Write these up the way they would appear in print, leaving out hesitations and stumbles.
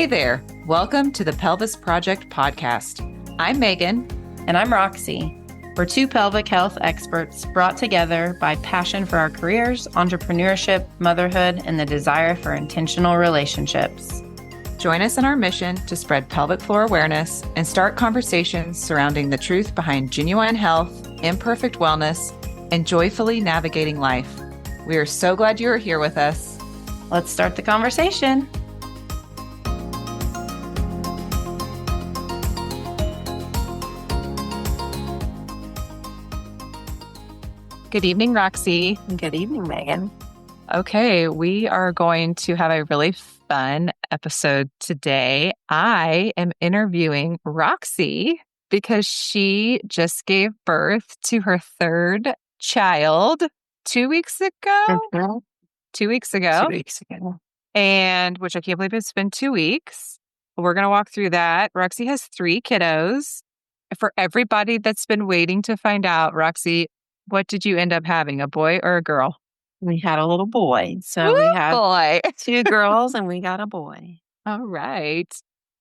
Hey there. Welcome to the Pelvis Project podcast. I'm Megan. And I'm Roxi. We're two pelvic health experts brought together by passion for our careers, entrepreneurship, motherhood, and the desire for intentional relationships. Join us in our mission to spread pelvic floor awareness and start conversations surrounding the truth behind genuine health, imperfect wellness, and joyfully navigating life. We are so glad you are here with us. Let's start the conversation. Good evening, Roxi. Good evening, Megan. Okay, we are going to have a really fun episode today. I am interviewing Roxi because she just gave birth to her third child 2 weeks ago. Mm-hmm. 2 weeks ago. 2 weeks ago. And which I can't believe it's been 2 weeks. We're going to walk through that. Roxi has 3 kiddos. For everybody that's been waiting to find out, Roxi, what did you end up having, a boy or a girl? We had a little boy. So we had 2 girls and we got a boy. All right.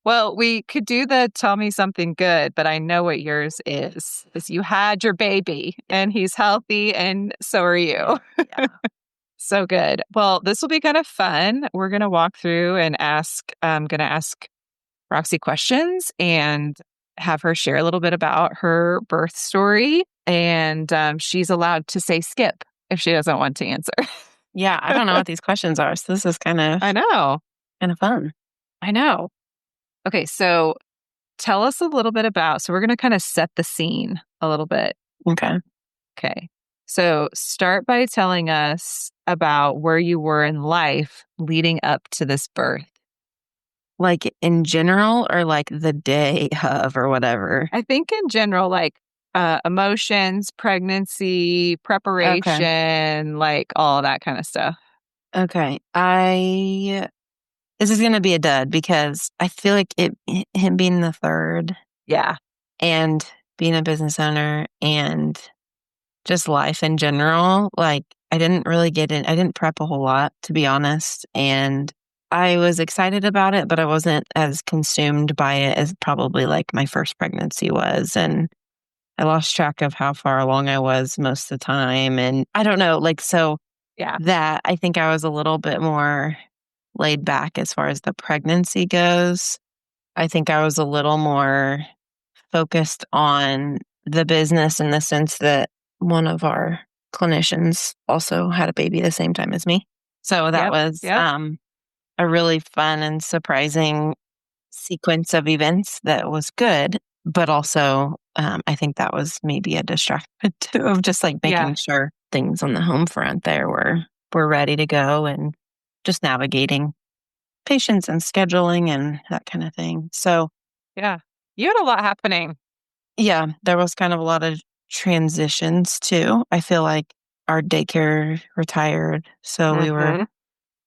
Well, we could do the tell me something good, but I know what yours is you had your baby and he's healthy and so are you. Yeah. So good. Well, this will be kind of fun. We're going to walk through and I'm going to ask Roxi questions and have her share a little bit about her birth story. And she's allowed to say skip if she doesn't want to answer. Yeah, I don't know what these questions are. So this is kind of fun. I know. Okay, so tell us a little bit so we're going to kind of set the scene a little bit. Okay. So start by telling us about where you were in life leading up to this birth. Like in general or like the day of or whatever? I think in general, like emotions, pregnancy, preparation, like all that kind of stuff. Okay. This is going to be a dud because I feel like him being the third. Yeah. And being a business owner and just life in general, like I didn't prep a whole lot, to be honest. And I was excited about it, but I wasn't as consumed by it as probably like my first pregnancy was. And I lost track of how far along I was most of the time. And I don't know, that I think I was a little bit more laid back as far as the pregnancy goes. I think I was a little more focused on the business in the sense that one of our clinicians also had a baby the same time as me. So that was a really fun and surprising sequence of events that was good. But also, I think that was maybe a distraction too of just like making sure things on the home front there were ready to go and just navigating patients and scheduling and that kind of thing. So, yeah, you had a lot happening. Yeah, there was kind of a lot of transitions too. I feel like our daycare retired, so we were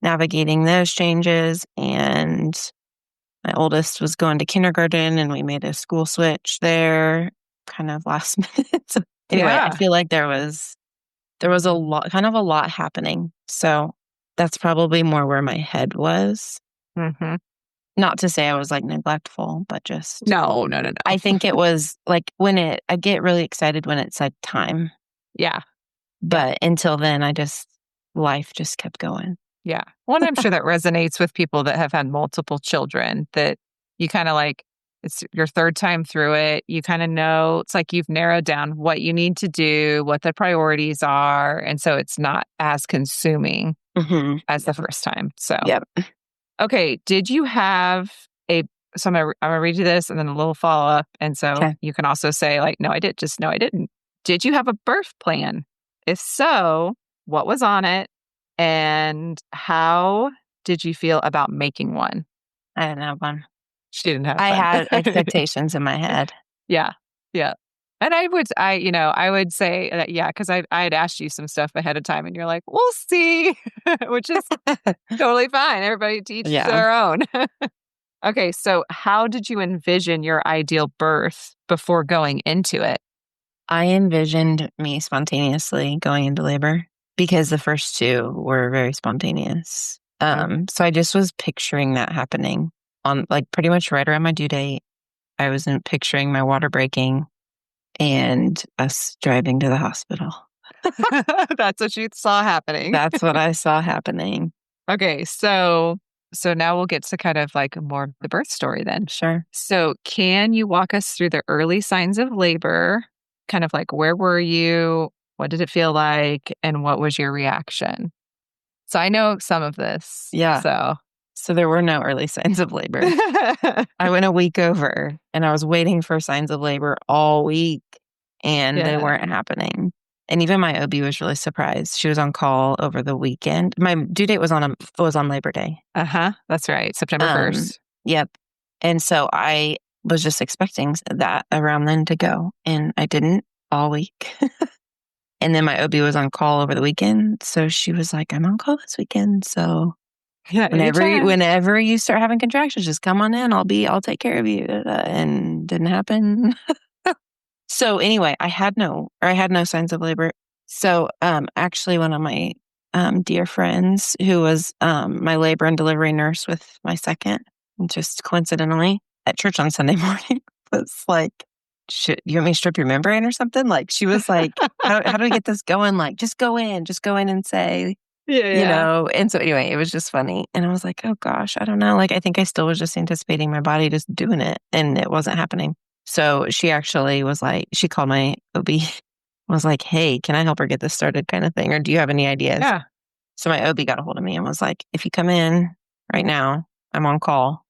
navigating those changes, and my oldest was going to kindergarten and we made a school switch there kind of last minute. So anyway, I feel like there was a lot happening. So that's probably more where my head was. Mm-hmm. Not to say I was like neglectful, but just no. I think it was like I get really excited when it's like time. Yeah. But until then, life just kept going. Yeah. Well, and I'm sure that resonates with people that have had multiple children, that you kind of like, it's your third time through it. You kind of know, it's like you've narrowed down what you need to do, what the priorities are. And so it's not as consuming as the first time. So, okay. Did you have so I'm going to read you this and then a little follow up. And so you can also say like, no, I did. Just no, I didn't. Did you have a birth plan? If so, what was on it? And how did you feel about making one? I didn't have one. She didn't have one. I had expectations in my head. Yeah. Yeah. And I would say that, because I had asked you some stuff ahead of time and you're like, we'll see, which is totally fine. Everybody teaches their own. Okay. So how did you envision your ideal birth before going into it? I envisioned me spontaneously going into labor because the first 2 were very spontaneous. So I just was picturing that happening. on like pretty much right around my due date. I was picturing my water breaking and us driving to the hospital. That's what you saw happening. That's what I saw happening. Okay, so now we'll get to kind of like more of the birth story then. Sure. So, can you walk us through the early signs of labor? Kind of like where were you? What did it feel like? And what was your reaction? So, I know some of this. Yeah. So, So there were no early signs of labor. I went a week over and I was waiting for signs of labor all week and they yeah. weren't happening. And even my OB was really surprised. She was on call over the weekend. My due date was on Labor Day. Uh-huh. That's right. September 1st. Yep. And so I was just expecting that around then to go, and I didn't all week. And then my OB was on call over the weekend, so she was like, "I'm on call this weekend, so Yeah, whenever you start having contractions, just come on in. I'll take care of you." And didn't happen. So anyway, I had no signs of labor. So actually, one of my dear friends who was my labor and delivery nurse with my second, just coincidentally at church on Sunday morning, was like, "Should you want me to strip your membrane or something?" Like she was like, how do we get this going? Like, just go in and say, Yeah. And so anyway, it was just funny. And I was like, oh gosh, I don't know. Like, I think I still was just anticipating my body just doing it, and it wasn't happening. So she actually was like, she called my OB, was like, hey, can I help her get this started kind of thing? Or do you have any ideas? Yeah. So my OB got a hold of me and was like, if you come in right now, I'm on call.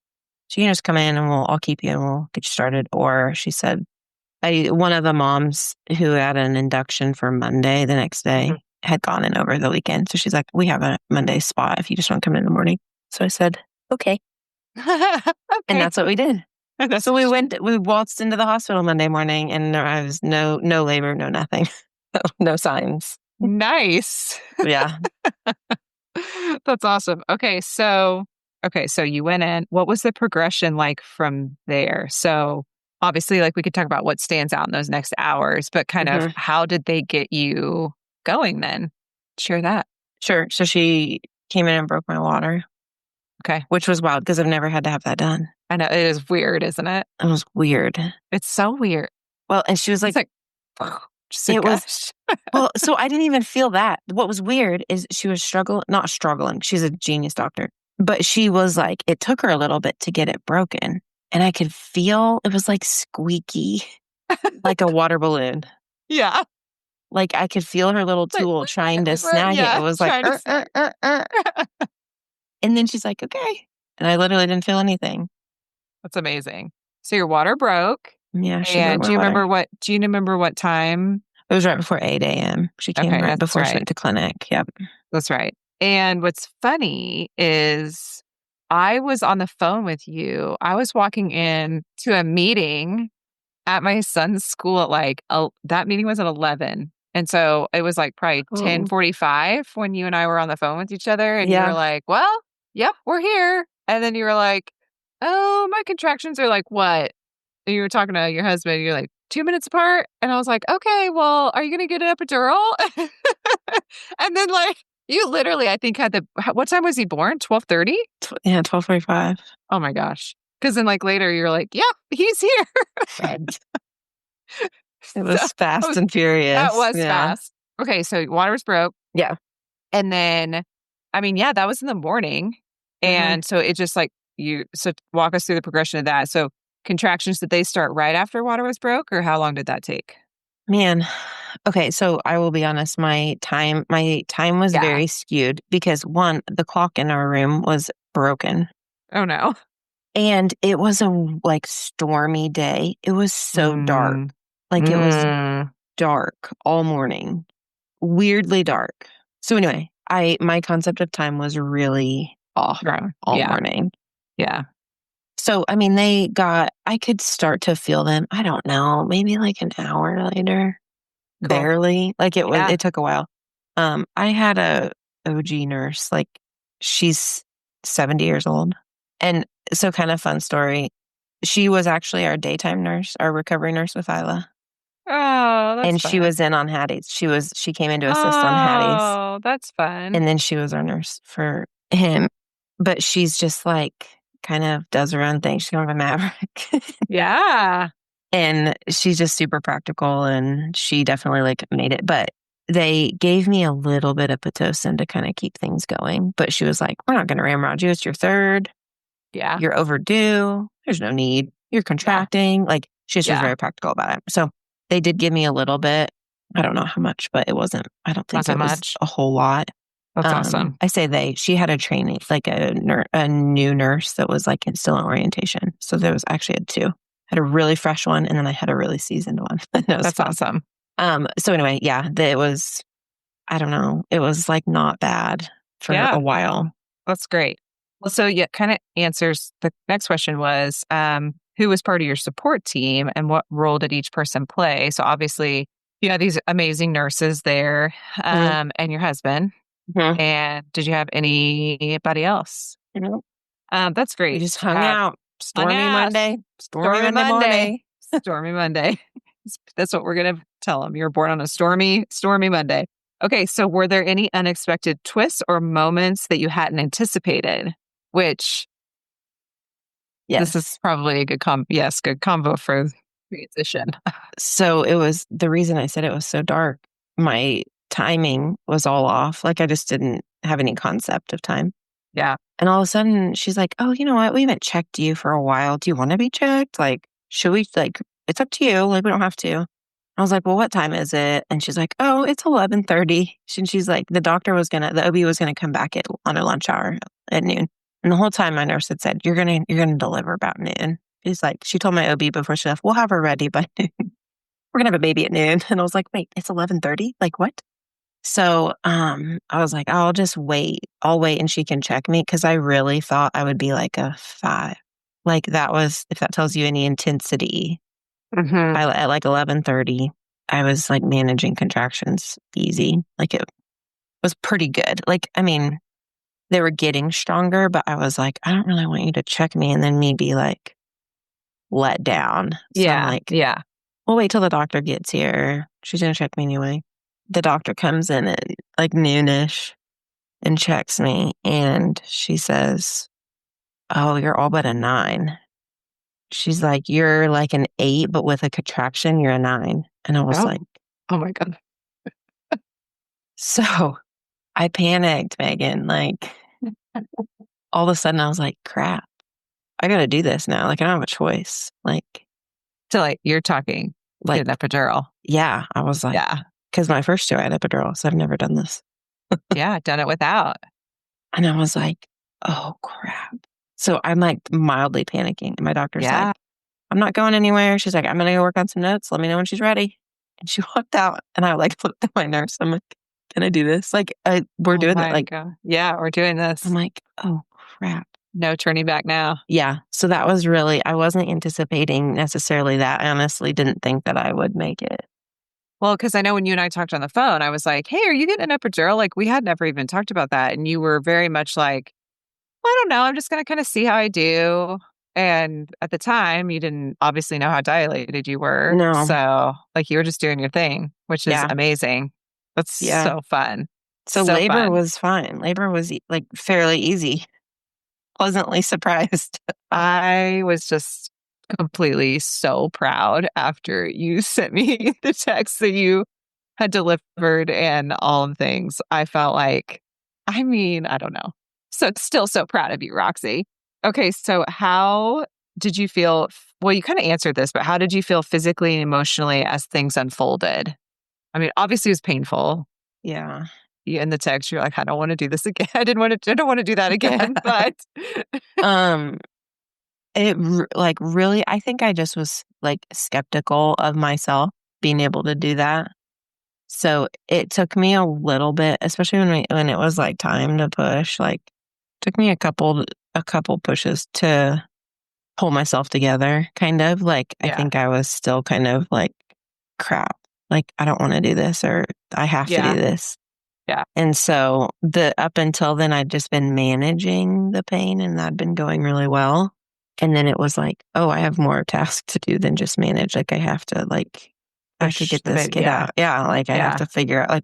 So you can just come in and I'll keep you and we'll get you started. Or she said, one of the moms who had an induction for Monday the next day had gone in over the weekend. So she's like, we have a Monday spot if you just want to come in the morning. So I said, okay. Okay. And that's what we did. So we waltzed into the hospital Monday morning and there was no labor, no nothing, no signs. Nice. Yeah. That's awesome. Okay, so you went in. What was the progression like from there? So obviously, like we could talk about what stands out in those next hours, but kind of how did they get you going then? Share that. Sure. So she came in and broke my water. Okay. Which was wild because I've never had to have that done. I know it is weird, isn't it? It was weird. It's so weird. Well, and she was like, it was, well, so I didn't even feel that. What was weird is she was not struggling. She's a genius doctor, but she was like, it took her a little bit to get it broken. And I could feel it was like squeaky, like a water balloon. Yeah. Like I could feel her little tool trying to snag it. It was like, and then she's like, okay. And I literally didn't feel anything. That's amazing. So your water broke. Yeah. And do you remember what time? It was right before 8 a.m. She came right before she went to clinic. Yep. That's right. And what's funny is I was on the phone with you. I was walking in to a meeting at my son's school at that meeting was at 11. And so it was like probably 10:45 when you and I were on the phone with each other. And you were like, well, yep, we're here. And then you were like, oh, my contractions are like what? And you were talking to your husband. You're like 2 minutes apart. And I was like, okay, well, are you going to get an epidural? And then you literally, I think what time was he born? 12:30? Yeah, 12:45. Oh my gosh. Because then later you're like, yeah, he's here. It was fast and furious. That was fast. Okay, so water was broke. Yeah. And then, that was in the morning. And so it just so walk us through the progression of that. So contractions, did they start right after water was broke or how long did that take? Man. Okay, so I will be honest, my time was very skewed because one, the clock in our room was broken. Oh no. And it was a stormy day. It was so dark. It was dark all morning. Weirdly dark. So anyway, my concept of time was really off all morning. Yeah. So, I could start to feel them, I don't know, maybe an hour later. Cool. Barely. It took a while. I had a OG nurse, she's 70 years old. And so kind of fun story. She was actually our daytime nurse, our recovery nurse with Isla. Oh, that's fun. She was in on Hattie's. She came in to assist on Hattie's. Oh, that's fun. And then she was our nurse for him. But she's just kind of does her own thing. She's kind of a maverick. Yeah. And she's just super practical and she definitely like made it. But they gave me a little bit of Pitocin to kind of keep things going. But she was like, we're not going to ramrod you. It's your third. Yeah. You're overdue. There's no need. You're Yeah. contracting. Like she just was Yeah. very practical about it. So they did give me a little bit. I don't know how much, but it wasn't, I don't think Wasn't it was much. a whole lot. That's awesome. I say she had a training, like a new nurse that was like still in orientation. So there was actually had two. Had a really fresh one and then I had a really seasoned one. That was That's fun. awesome. So anyway, yeah, it was, I don't know, it was like not bad for a Yeah. while. That's great. Well, so yeah, kind of answers the next question was who was part of your support team and what role did each person play? So obviously you had these amazing nurses there Mhm. and your husband. Mhm. And did you have anybody else? Mhm. That's We great just to hung have out. hung out. Stormy Stormy Monday Monday. morning. Stormy Monday. That's what we're going to tell them. You were born on a stormy Monday. Okay, so were there any unexpected twists or moments that you hadn't anticipated? Which this is Yes. probably a good combo for transition. So it was the reason I said it was so dark. My timing was all off. Like I just didn't have any concept of time. Yeah. And all of a sudden she's like, oh, you know what? We haven't checked you for a while. Do you want to be checked? Like, should we like, it's up to you. Like, we don't have to. I was like, well, what time is it? And she's like, oh, it's 11:30. And she's like, the OB was going to come back on her lunch hour at noon. And the whole time my nurse had said, you're going to deliver about noon. She's like, she told my OB before she left, we'll have her ready by noon. We're going to have a baby at noon. And I was like, wait, it's 11:30? Like what? So, I was like, I'll just wait. I'll wait and she can check me. Cause I really thought I would be like a 5. Like that was, if that tells you any intensity, Hmm. at like 11:30, I was like managing contractions easy. Like it was pretty good. Like, I mean, they were getting stronger, but I was like, I don't really want you to check me and then me be like let down. So I'm Yeah. like, Yeah. we'll wait till the doctor gets here. She's going to check me anyway. The doctor comes in at like noonish and checks me. And she says, oh, you're all but a 9. She's like, you're like an 8, but with a contraction, you're a 9. And I was Oh, like, oh my God. so I panicked, Megan. Like all of a sudden I was like, crap, I got to do this now. Like I don't have a choice. So like you're talking, Like, get an epidural. yeah, I was like, Yeah. because my first 2 I had epidural, so I've never done this. Yeah. Done it without. And I was like, oh crap. So I'm like mildly panicking. And my doctor's like, Yeah. I'm not going anywhere. She's like, I'm going to go work on some notes. Let me know when she's ready. And she walked out and I like looked at my nurse. I'm like, can I do this? Like, we're Oh doing it. my Like, God. Yeah. We're doing I'm this. like, oh crap. No turning back now. Yeah. So that was really, I wasn't anticipating necessarily that. I honestly didn't think that I would make it. Well, because I know when you and I talked on the phone, I was like, hey, are you getting an epidural? Like, we had never even talked about that. And you were very much like, well, I don't know. I'm just going to kind of see how I do. And at the time, you didn't obviously know how dilated you were. No. So, like, you were just doing your thing, which is Yeah. amazing. That's Yeah. so fun. So So labor fun. was fine. Labor was like fairly easy. Pleasantly surprised. I was just completely so proud after you sent me the text that you had delivered and all the things. I felt like, I mean, I don't know. So still so proud of you, Roxy. Okay, so how did you feel? Well, you kind of answered this, but how did you feel physically and emotionally as things unfolded? I mean, obviously it was painful. Yeah. In the text, you're like, I don't want to do this again. I don't want to do that again. But um, like really, I think I just was like skeptical of myself being able to do that. So it took me a little bit, especially when it was like time to push. Like, took me a couple pushes to pull myself together. Kind of like I yeah, think I was still kind of like, crap. Like I don't want to do this, or I have to do yeah, this. yeah. And so up until then, I'd just been managing the pain and that'd been going really well. And then it was like, oh, I have more tasks to do than just manage. Like I have to I have to Push get the this baby. kid Yeah, out. Yeah. Like I have yeah, to figure out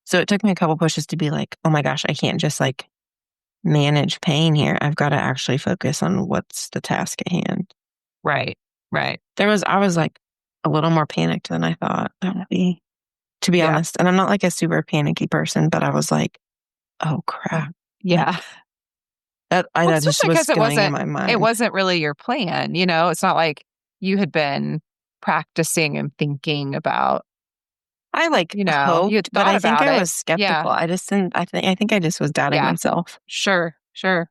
so it took me a couple pushes to be like, oh my gosh, I can't just like manage pain here. I've got to actually focus on what's the task at hand. Right. Right. I was like a little more panicked than I thought I would be, to be Yeah. honest. And I'm not like a super panicky person, but I was like, oh Uh, crap. Like yeah. Well, that just especially was because going in my it mind. wasn't really your plan, you know? It's not like you had been practicing and thinking about, I like you had hoped, but thought I think about I it. was skeptical. Yeah. I just didn't, I think I just was doubting Yeah. myself. Sure. Sure.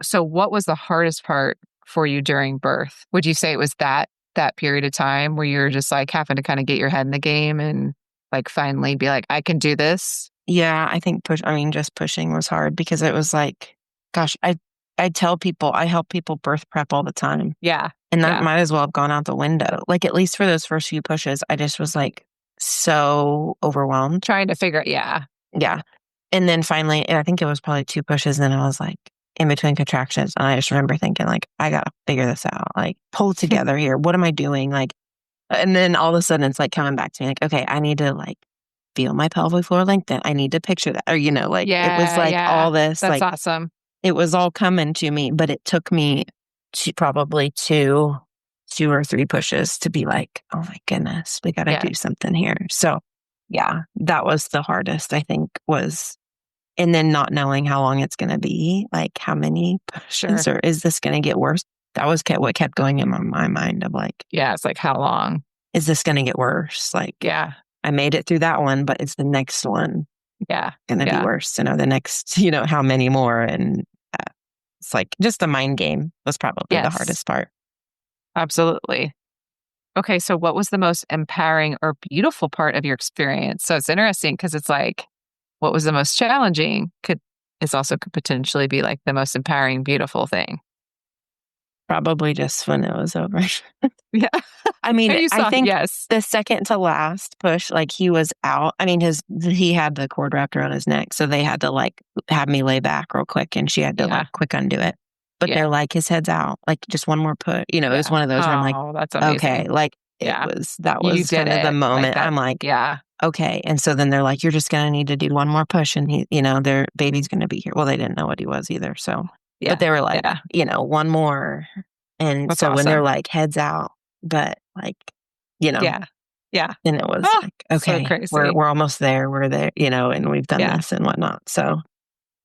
So what was the hardest part for you during birth? Would you say it was that period of time where you're just like having to kind of get your head in the game and like finally be like, I can do this? Yeah, I think just pushing was hard because it was like, gosh, I tell people, I help people birth prep all the time. Yeah. And that Yeah. might as well have gone out the window. Like, at least for those first few pushes, I just was like so overwhelmed. Trying to figure yeah. Yeah. And then finally, I think it was probably 2 pushes, and then I was like in between contractions. And I just remember thinking, like, I got to figure this out. Like, pull it together here. What am I doing? Like, and then all of a sudden it's like coming back to me, like, okay, I need to like feel my pelvic floor lengthen. I need to picture that. Or, like it was Yeah. like Yeah. all this, That's like awesome. it was all coming to me, but it took me probably two or three pushes to be like, oh my goodness, we got to Yeah. do something here. So yeah, that was the hardest, I think, was, and then not knowing how long it's going to be, like how many pushes, Sure. or is this going to get worse? That was what kept going in my mind of like, Yeah. It's like how long? is this going to get worse? Like, Yeah. I made it through that one, but is the next one Yeah. going to be Yeah. worse? The next, how many more? And it's like just a mind game was probably the Yes. hardest part. Absolutely. Okay, so what was the most empowering or beautiful part of your experience? So it's interesting because it's like, what was the most challenging could potentially be like the most empowering, beautiful thing. Probably just when it was over. Yeah. I mean, And you I saw, think yes. the second to last push, like he was out. I mean, he had the cord wrapped around his neck, so they had to like have me lay back real quick, and she had to Yeah. like quick undo it. But Yeah. they're like, his head's out, like just one more put. It was Yeah. one of those where I'm like, Oh, that's okay, amazing. like Yeah. that You was did kind of the it like moment. that. I'm like, Yeah. okay. And so then they're like, you're just going to need to do one more push, and their baby's going to be here. Well, they didn't know what he was either. So, but Yeah. they were like, Yeah. one more. And That's so when they're awesome. like heads out, but like, you know, Yeah. Yeah. then it was Oh, like, so okay, we're crazy. we're almost there. We're there, and we've done Yeah. this and whatnot. So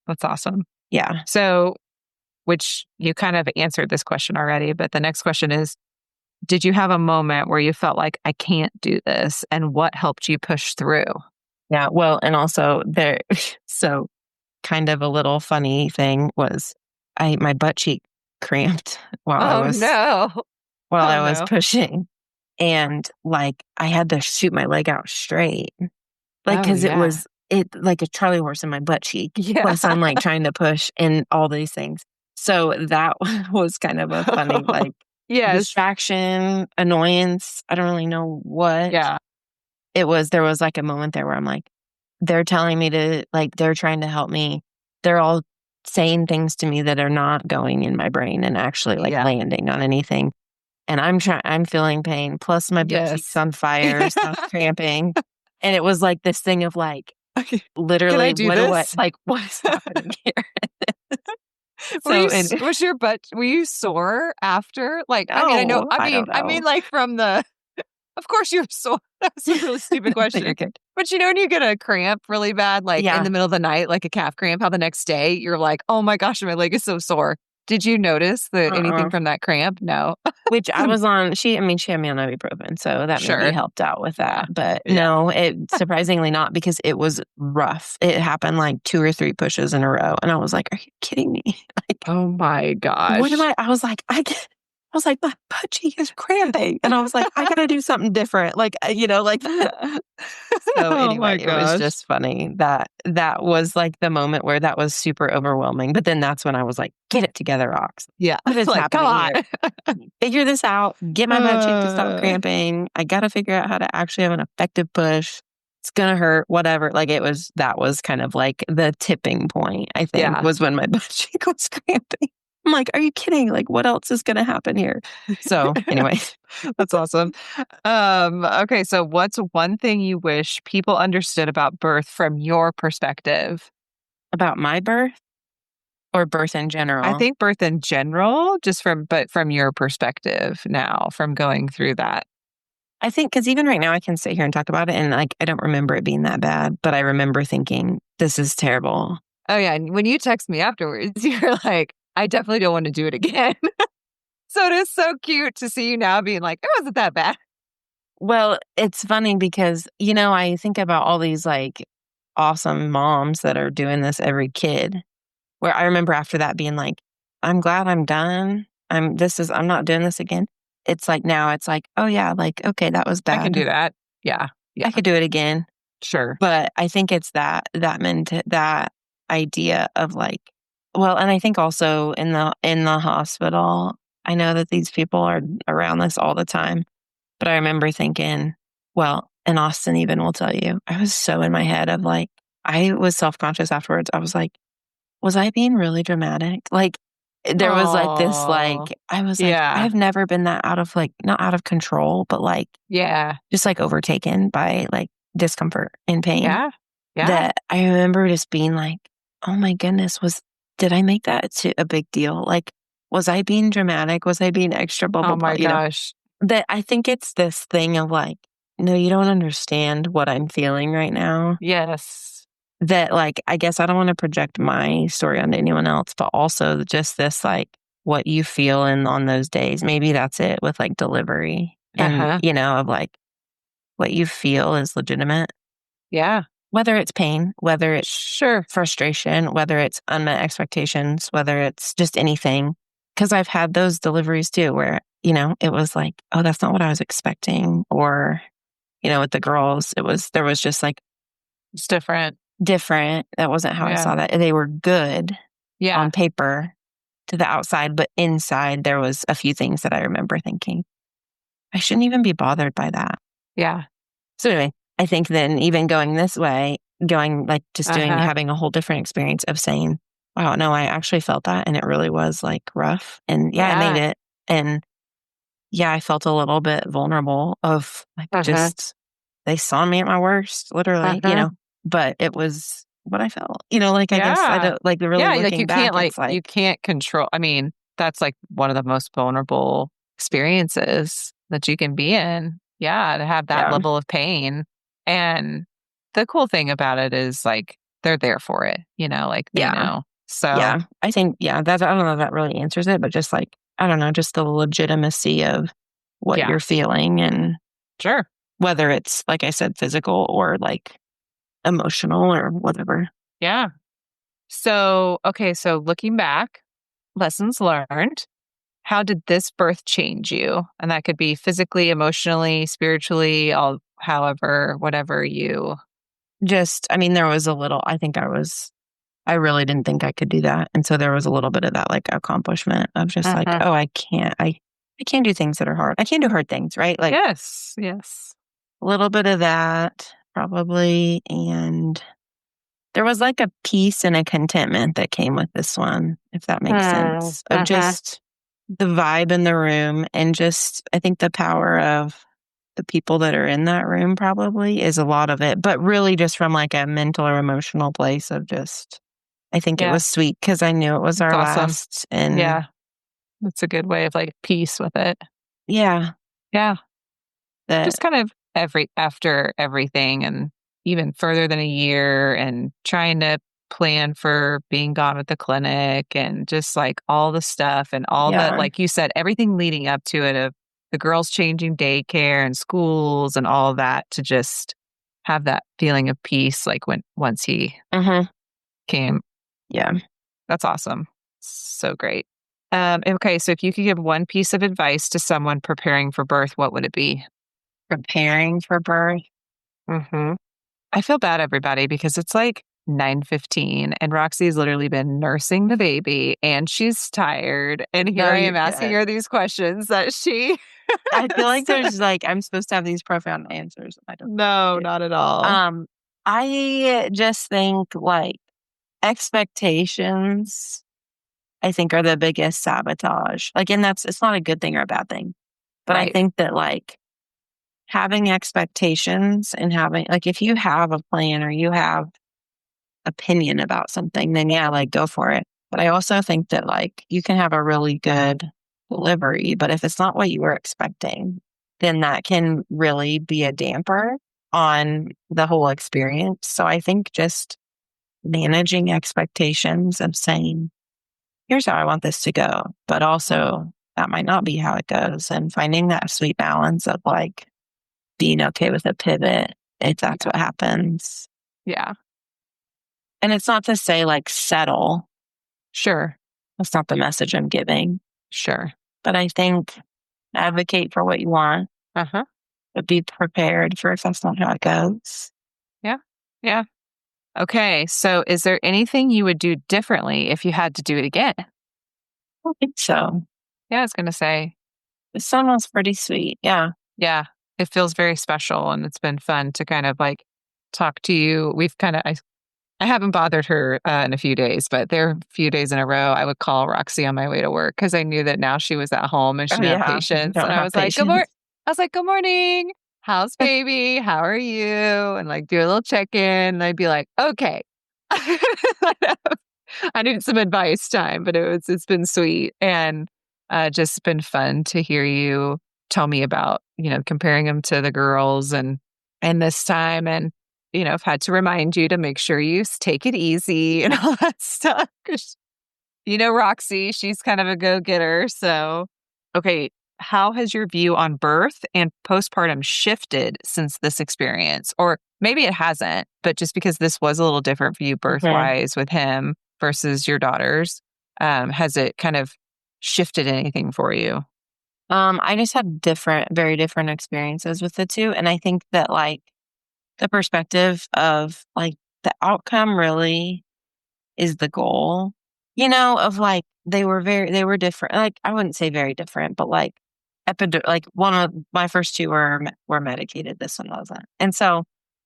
That's awesome. yeah. So, which you kind of answered this question already, but the next question is, did you have a moment where you felt like, I can't do this? And what helped you push through? Yeah. Well, and also there, so kind of a little funny thing was my butt cheek cramped Oh, no. while Oh, I was no. pushing. And like I had to shoot my leg out straight. Like, Oh, cause yeah. it like a Charlie horse in my butt cheek. Yeah. Plus I'm like trying to push and all these things. So that was kind of a funny, like, Yes. distraction, annoyance. I don't really know what Yeah. there was like a moment there where I'm like, they're telling me to, like, they're trying to help me. They're all saying things to me that are not going in my brain and actually like Yeah. landing on anything. And I'm feeling pain. Plus my butt cheeks Yes. on fire, stuff cramping. And it was like this thing of like, Okay. Can I literally, do this? what is happening here? Were So, and were you sore after? Like, I mean, I know, no, I don't I mean, know. like from the, of course you're sore. That's a really stupid You're question. good. But when you get a cramp really bad, like in Yeah. the middle of the night, like a calf cramp, how the next day you're like, oh my gosh, my leg is so sore. Did you notice anything Uh-uh. from that cramp? No. Which I was on, she had me on ibuprofen, so that maybe Sure. helped out with Yeah. that. But Yeah. no, it surprisingly not, because it was rough. It happened like 2 or 3 pushes in a row. And I was like, are you kidding me? Like, Oh my what am gosh. I was like, I was like, my butt cheek is cramping. And I was like, I gotta do something different. Like, like so Oh anyway, my it was gosh. just funny that that was like the moment where that was super overwhelming. But then that's when I was like, get it together, Rox. Yeah. What is Like, come happening on. here? Figure this out. Get my butt cheek to stop Uh, cramping. I got to figure out how to actually have an effective push. It's going to hurt, whatever. Like that was kind of like the tipping point, I think, yeah. was when my butt cheek was cramping. I'm like, are you kidding? Like, what else is going to happen here? So anyway, That's awesome. Okay, so what's one thing you wish people understood about birth from your perspective? about my birth, Or birth in I general. think birth in general, but from your perspective now, from going through that. I think because even right now I can sit here and talk about it and like I don't remember it being that bad, but I remember thinking, this is terrible. Oh yeah, and when you text me afterwards, you're like, I definitely don't want to do it again. So it is so cute to see you now being like, it wasn't that bad. Well, it's funny because, I think about all these like awesome moms that are doing this every kid, where I remember after that being like, I'm glad I'm done. I'm not doing this again. It's like now it's like, oh yeah, like, okay, that was I can bad. do that. Yeah. I Yeah. could do it again. Sure. But I think it's that idea of like, well, and I think also in the hospital, I know that these people are around this all the time, but I remember thinking, well, and Austin even will tell you, I was so in my head of like, I was self-conscious afterwards. I was like, was I being really dramatic? Like, there was like this, Oh, like, I was like, yeah. I've never been that out of like, not out of control, but like, Yeah. just like overtaken by like discomfort and pain Yeah. Yeah. that I remember just being like, oh my goodness, did I make that a big deal? Like, was I being dramatic? Was I being extra blah, blah, Oh blah? my gosh. That I think it's this thing of like, no, you don't understand what I'm feeling right now. Yes. That like, I guess I don't want to project my story onto anyone else, but also just this like what you feel in on those days. Maybe that's it with like delivery and, Uh-huh. of like what you feel is legitimate, Yeah. whether it's pain, whether it's Sure. frustration, whether it's unmet expectations, whether it's just anything. Cause I've had those deliveries too, where, it was like, oh, that's not what I was expecting. Or, with the girls, there was just like It's different. different. That wasn't how I Yeah. saw that. They were good Yeah. on paper to the outside, but inside there was a few things that I remember thinking, I shouldn't even be bothered by that. Yeah. So anyway, I think then even going this way, going like just Uh-huh. having a whole different experience of saying, wow, no, I actually felt that. And it really was like rough. And yeah, I made Yeah. it. And yeah, I felt a little bit vulnerable of like Uh-huh. just, they saw me at my worst, literally, Uh-huh. but it was what I felt, like, I guess I Yeah. don't like really Yeah, like looking back. It's you like, can't control. I mean, that's like one of the most vulnerable experiences that you can be in. Yeah, to have that yeah, level of pain. And the cool thing about it is like they're there for it, like they yeah, know. So, yeah. I think, yeah, I don't know if that really answers it, but just like, I don't know, just the legitimacy of what yeah, you're feeling and sure. whether it's, like I said, physical or like emotional or whatever. Yeah. So, okay, so looking back, lessons learned. How did this birth change you? And that could be physically, emotionally, spiritually, all however, whatever you. Just, I mean, there was a little, I really didn't think I could do that. And so there was a little bit of that like accomplishment of just like, Uh-huh. oh, I can't do things that are hard. I can't do hard things, right? Like Yes, yes. a little bit of that probably. And there was like a peace and a contentment that came with this one, if that makes sense, of Uh-huh. just the vibe in the room and just, I think the power of the people that are in that room probably is a lot of it, but really just from like a mental or emotional place of just, I think it Yeah, was sweet because I knew it was it's our awesome. last. And Yeah, that's a good way of like peace with it. yeah, Yeah, that, just kind of after everything and even further than a year and trying to plan for being gone at the clinic and just like all the stuff and all the yeah, like you said, everything leading up to it of the girls changing daycare and schools and all of that to just have that feeling of peace like when once he uh-huh, came. yeah. That's awesome. So great. Okay, so if you could give one piece of advice to someone preparing for birth, what would it be? Preparing for birth. Hmm. I feel bad, everybody, because it's like 9:15 and Roxy's literally been nursing the baby and she's tired. And here No, I you're am asking good. her these questions that she I feel like So- there's like, I'm supposed to have these profound answers. I don't No, get. not at all. Um, I just think like expectations, I think are the biggest sabotage. Like, and it's not a good thing or a bad thing, but I Right. think that like having expectations and having, like, if you have a plan or you have opinion about something, then yeah, like go for it. But I also think that like you can have a really good delivery, but if it's not what you were expecting, then that can really be a damper on the whole experience. So I think just managing expectations of saying, here's how I want this to go, but also that might not be how it goes, and finding that sweet balance of like being okay with a pivot if that's Yeah. what happens. Yeah. And it's not to say like settle. Sure. That's not the message I'm giving. Sure. But I think advocate for what you want, Uh-huh. but be prepared for if that's not how it goes. Yeah. Yeah. Okay. So is there anything you would do differently if you had to do it again? I think so. Yeah, I was gonna say, The son was pretty sweet. Yeah. yeah, it feels very special and it's been fun to kind of like talk to you. We've kind of I haven't bothered her in a few days, but there are a few days in a row I would call Roxy on my way to work because I knew that now she was at home and she Oh, didn't have yeah. You patience. don't And I have was like, "Good morning." patience. I was like, "Good morning. How's baby? How are you?" And like do a little check in. And I'd be like, "Okay." I needed some advice time, but it's been sweet and just been fun to hear you tell me about, comparing them to the girls and this time and I've had to remind you to make sure you take it easy and all that stuff 'cause Roxy, she's kind of a go-getter. So, okay, how has your view on birth and postpartum shifted since this experience? Or maybe it hasn't, but just because this was a little different for you Mhm. birth-wise with him versus your daughters, has it kind of shifted anything for you? I just had very different experiences with the two. And I think that like the perspective of like the outcome really is the goal, of like they were different. Like I wouldn't say very different, but like like one of my first two were medicated. This one wasn't. And so,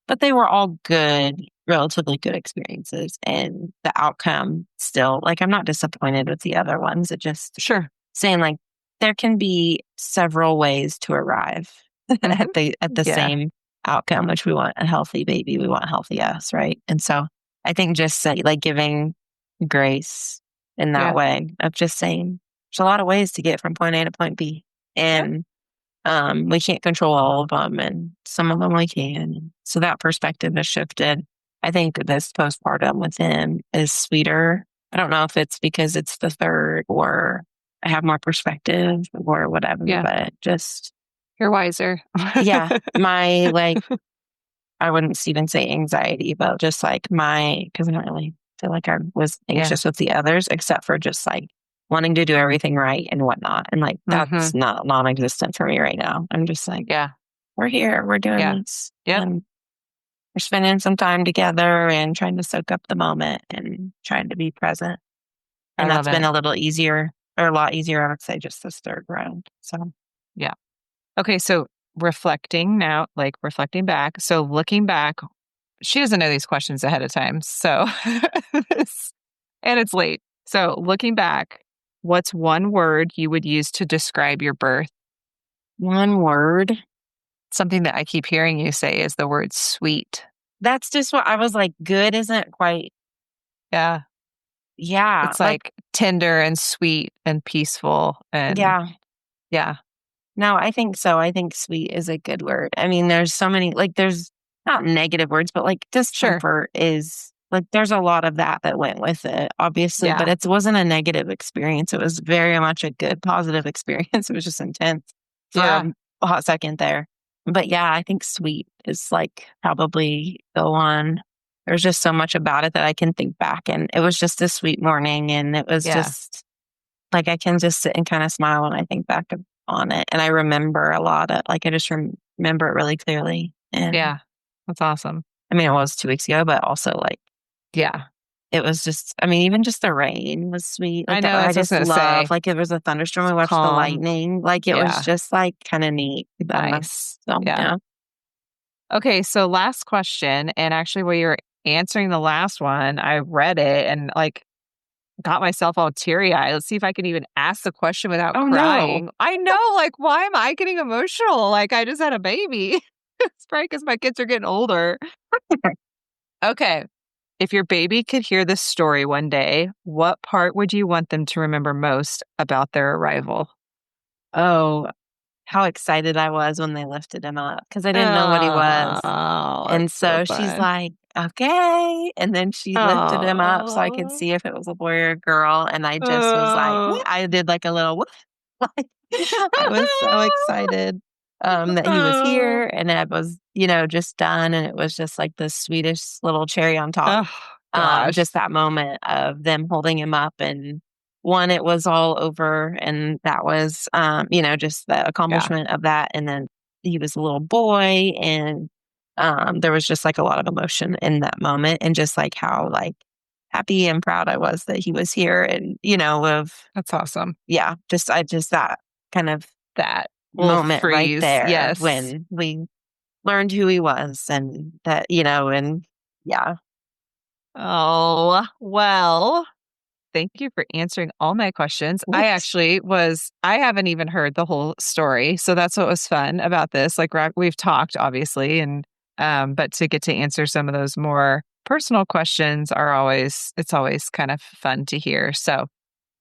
but they were all good, relatively good experiences. And the outcome still, like I'm not disappointed with the other ones. It just Sure. saying like there can be several ways to arrive Mhm. at the Yeah. same outcome, which we want a healthy baby, we want healthy us, right? And so I think just say, like giving grace in that Yeah. way of just saying there's a lot of ways to get from point A to point B, Yeah. and we can't control all of them, and some of them we can. So that perspective has shifted. I think this postpartum with him is sweeter. I don't know if it's because it's the third or I have more perspective or whatever, Yeah. but just, You're wiser. yeah, my like, I wouldn't even say anxiety, but just like because I don't really feel like I was Yeah. anxious with the others, except for just like wanting to do everything right and whatnot. And like, that's Mhm. not non existent for me right now. I'm just like, Yeah. we're here, we're doing Yeah. this, Yep. and we're spending some time together and trying to soak up the moment and trying to be present. I And love that's been it. a little easier, or a lot easier, I would say, just this third round. So, Yeah. Okay, so reflecting now, like reflecting back. So looking back, she doesn't know these questions ahead of time. So and it's late. So looking back, what's one word you would use to describe your birth? one word. Something that I keep hearing you say is the word sweet. That's just what I was like, good isn't quite, Yeah. yeah, It's like, like tender and sweet and peaceful and yeah. yeah. No, I think so. I think sweet is a good word. I mean, there's so many, like, there's not negative words, but like Sure. discomfort is like, there's a lot of that went with it, obviously, but Yeah. it wasn't a negative experience. It was very much a good, positive experience. It was just intense for Yeah. a hot second there. But yeah, I think sweet is like probably the one. There's just so much about it that I can think back. And it was just a sweet morning. And it was Yeah. just like, I can just sit and kind of smile when I think back on it. And I remember a lot of, like, I just remember it really clearly. And Yeah. That's awesome. I mean, it was 2 weeks ago, but also like, Yeah. it was just, I mean, even just the rain was sweet. I Like that, know I that's what I was just gonna love, say. like, it was a thunderstorm. It's We watched the calm. lightning. Like, it was Yeah. just like kind of neat. Nice. So, Yeah. yeah. Okay, so last question, and actually while you're answering the last one, I read it and like got myself all teary-eyed. Let's see if I can even ask the question without Oh, no. crying. I know, like, why am I getting emotional? Like, I just had a baby. It's probably because my kids are getting older. Okay. If your baby could hear this story one day, what part would you want them to remember most about their arrival? Oh, how excited I was when they lifted him up because I didn't know what he was. Oh, And that's so so she's fun. like, "Okay." And then she lifted him up so I could Oh. see if it was a boy or a girl, and I just was like, "What?" Oh. I did like a little whoop. Like, I was so excited, that he was Oh. here and it was, just done, and it was just like the sweetest little cherry on top. Oh, gosh. Just that moment of them holding him up and one, it was all over, and that was, just the Yeah, accomplishment of that, and then he was a little boy, and, there was just, like, a lot of emotion in that moment and just, like, how, like, happy and proud I was that he was here and, that's awesome. yeah, just that kind of That little moment right freeze. there Yes. when we learned who he was and that, and yeah. Oh, well, thank you for answering all my questions. Yes. I haven't even heard the whole story. So that's what was fun about this. Like we've talked obviously but to get to answer some of those more personal questions it's always kind of fun to hear. So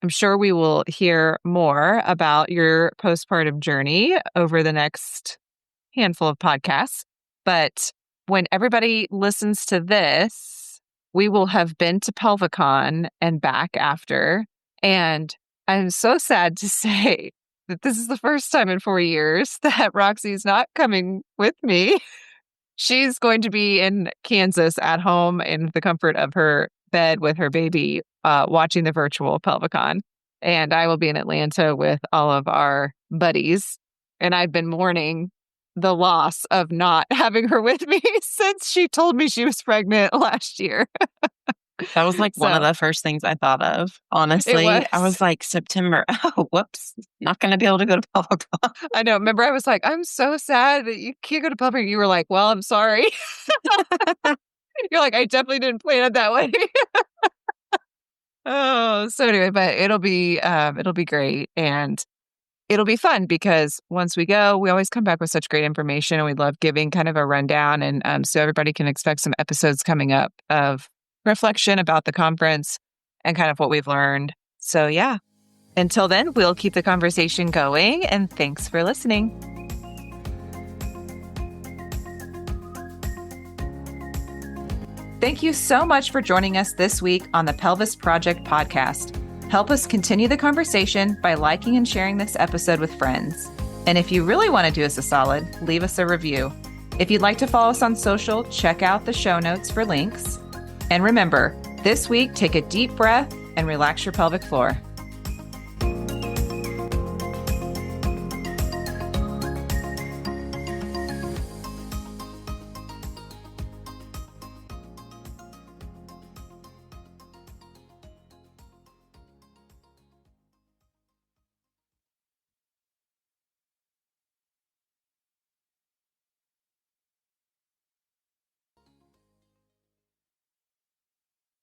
I'm sure we will hear more about your postpartum journey over the next handful of podcasts. But when everybody listens to this, we will have been to Pelvicon and back after. And I'm so sad to say that this is the first time in 4 years that Roxy's not coming with me. She's going to be in Kansas at home in the comfort of her bed with her baby, watching the virtual Pelvicon. And I will be in Atlanta with all of our buddies. And I've been mourning the loss of not having her with me since she told me she was pregnant last year. That was, like, one of So the first things I thought of, it honestly. I was, was like, "September. Oh, whoops. Not gonna be able to go to Public." I know. Remember, I was like, I'm so sad that you can't go to Pelvic. You were like, well, I'm sorry. You're like, I definitely didn't plan it that way. Oh, so anyway, but it'll be great and it'll be fun because once we go, we always come back with such great information and we love giving kind of a rundown and so everybody can expect some episodes coming up of reflection about the conference and kind of what we've learned. So yeah, until then, we'll keep the conversation going and thanks for listening. Thank you so much for joining us this week on the Pelvis Project podcast. Help us continue the conversation by liking and sharing this episode with friends. And if you really want to do us a solid, leave us a review. If you'd like to follow us on social, check out the show notes for links. And remember, this week, take a deep breath and relax your pelvic floor.